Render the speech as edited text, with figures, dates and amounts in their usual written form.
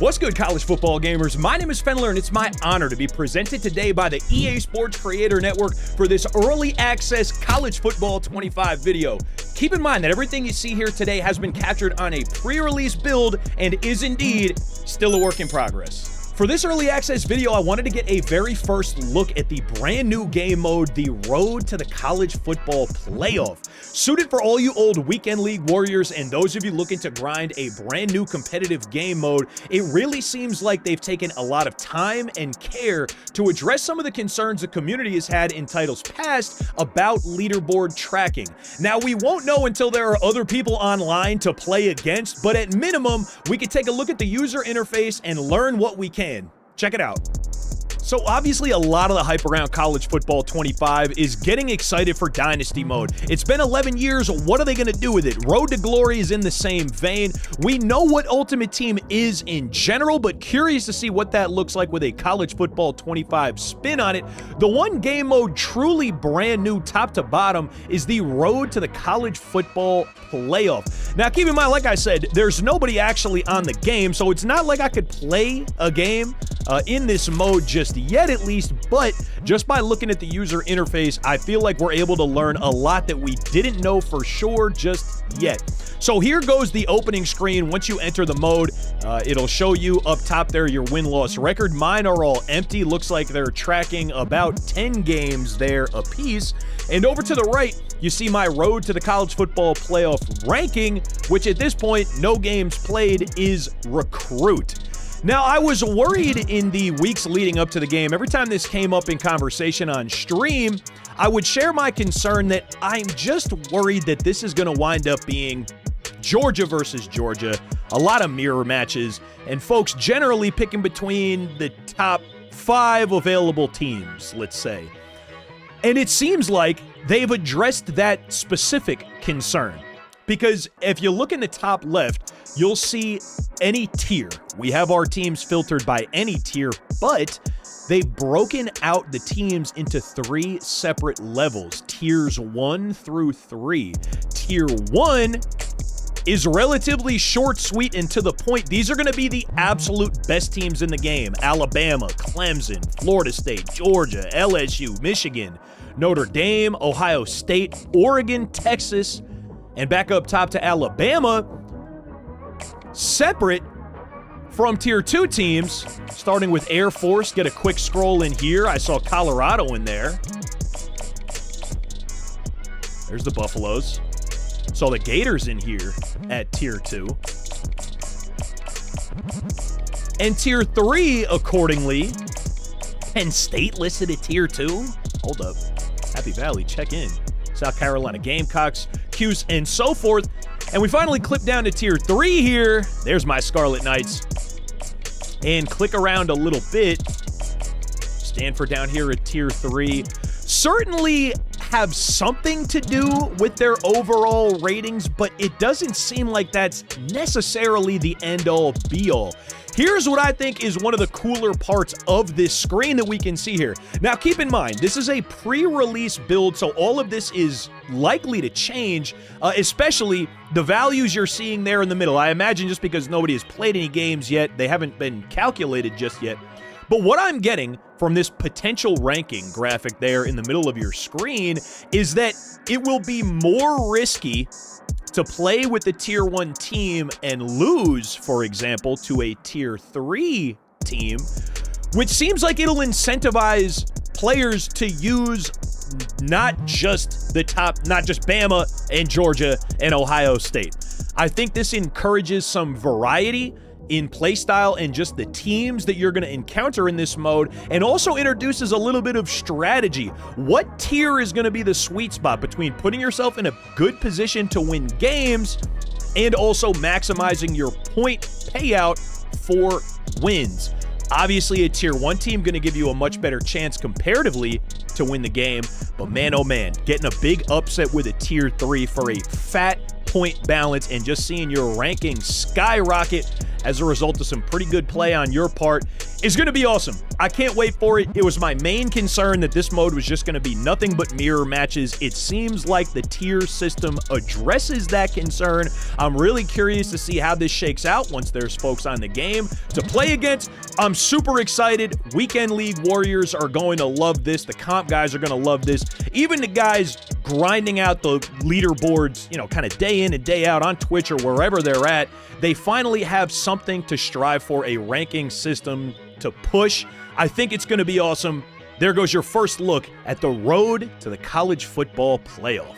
What's good, college football gamers? My name is Fenler, and it's my honor to be presented today by the EA Sports Creator Network for this early access College Football 25 video. Keep in mind that everything you see here today has been captured on a pre-release build and is indeed still a work in progress. For this early access video, I wanted to get a very first look at the brand new game mode, the Road to the College Football Playoff. Suited for all you old weekend league warriors and those of you looking to grind a brand new competitive game mode, it really seems like they've taken a lot of time and care to address some of the concerns the community has had in titles past about leaderboard tracking. Now, we won't know until there are other people online to play against, but at minimum, we can take a look at the user interface and learn what we can. Check it out. So obviously a lot of the hype around College Football 25 is getting excited for Dynasty mode. It's been 11 years. What are they going to do with it? Road to Glory is in the same vein. We know what Ultimate Team is in general, but curious to see what that looks like with a College Football 25 spin on it. The one game mode truly brand new top to bottom is the Road to the College Football Playoff. Now keep in mind, like I said, there's nobody actually on the game, so it's not like I could play a game in this mode just yet, at least, but just by looking at the user interface, I feel like we're able to learn a lot that we didn't know for sure just yet. So here goes the opening screen. Once you enter the mode, it'll show you up top there your win-loss record. Mine are all empty. Looks like they're tracking about 10 games there apiece. And over to the right, you see my Road to the College Football Playoff ranking, which at this point, no games played, is Recruit. Now, I was worried in the weeks leading up to the game. Every time this came up in conversation on stream, I would share my concern that I'm just worried that this is going to wind up being Georgia versus Georgia, a lot of mirror matches, and folks generally picking between the top 5 available teams, let's say. And it seems like they've addressed that specific concern. Because if you look in the top left, you'll see any tier. We have our teams filtered by any tier, but they've broken out the teams into 3 separate levels, tiers 1 through 3. Tier 1 is relatively short, sweet, and to the point. These are going to be the absolute best teams in the game. Alabama, Clemson, Florida State, Georgia, LSU, Michigan, Notre Dame, Ohio State, Oregon, Texas, and back up top to Alabama, separate from Tier 2 teams, starting with Air Force. Get a quick scroll in here. I saw Colorado in there. There's the Buffaloes. Saw the Gators in here at Tier 2. And Tier 3, accordingly, Penn State listed at Tier 2. Hold up. Happy Valley, check in. South Carolina Gamecocks, Cuse, and so forth. And we finally clip down to Tier 3 here. There's my Scarlet Knights. And click around a little bit. Stanford down here at Tier 3. Certainly have something to do with their overall ratings, but it doesn't seem like that's necessarily the end-all, be-all. Here's what I think is one of the cooler parts of this screen that we can see here. Now, keep in mind, this is a pre-release build, so all of this is likely to change, especially the values you're seeing there in the middle. I imagine just because nobody has played any games yet, they haven't been calculated just yet. But what I'm getting from this potential ranking graphic there in the middle of your screen is that it will be more risky to play with the Tier 1 team and lose, for example, to a Tier 3 team, which seems like it'll incentivize players to use not just the top, not just Bama and Georgia and Ohio State. I think this encourages some variety in playstyle and just the teams that you're going to encounter in this mode, and also introduces a little bit of strategy. What tier is going to be the sweet spot between putting yourself in a good position to win games and also maximizing your point payout for wins? Obviously, a Tier 1 team going to give you a much better chance comparatively to win the game, but man, oh man, getting a big upset with a Tier 3 for a fat point balance and just seeing your ranking skyrocket as a result of some pretty good play on your part is going to be awesome. I can't wait for it. It was my main concern that this mode was just going to be nothing but mirror matches. It seems like the tier system addresses that concern. I'm really curious to see how this shakes out once there's folks on the game to play against. I'm super excited. Weekend League Warriors are going to love this. The comp guys are going to love this. Even the guys grinding out the leaderboards, kind of day in and day out on Twitch or wherever they're at, they finally have something to strive for, a ranking system to push. I think it's going to be awesome. There goes your first look at the road to the college football playoff.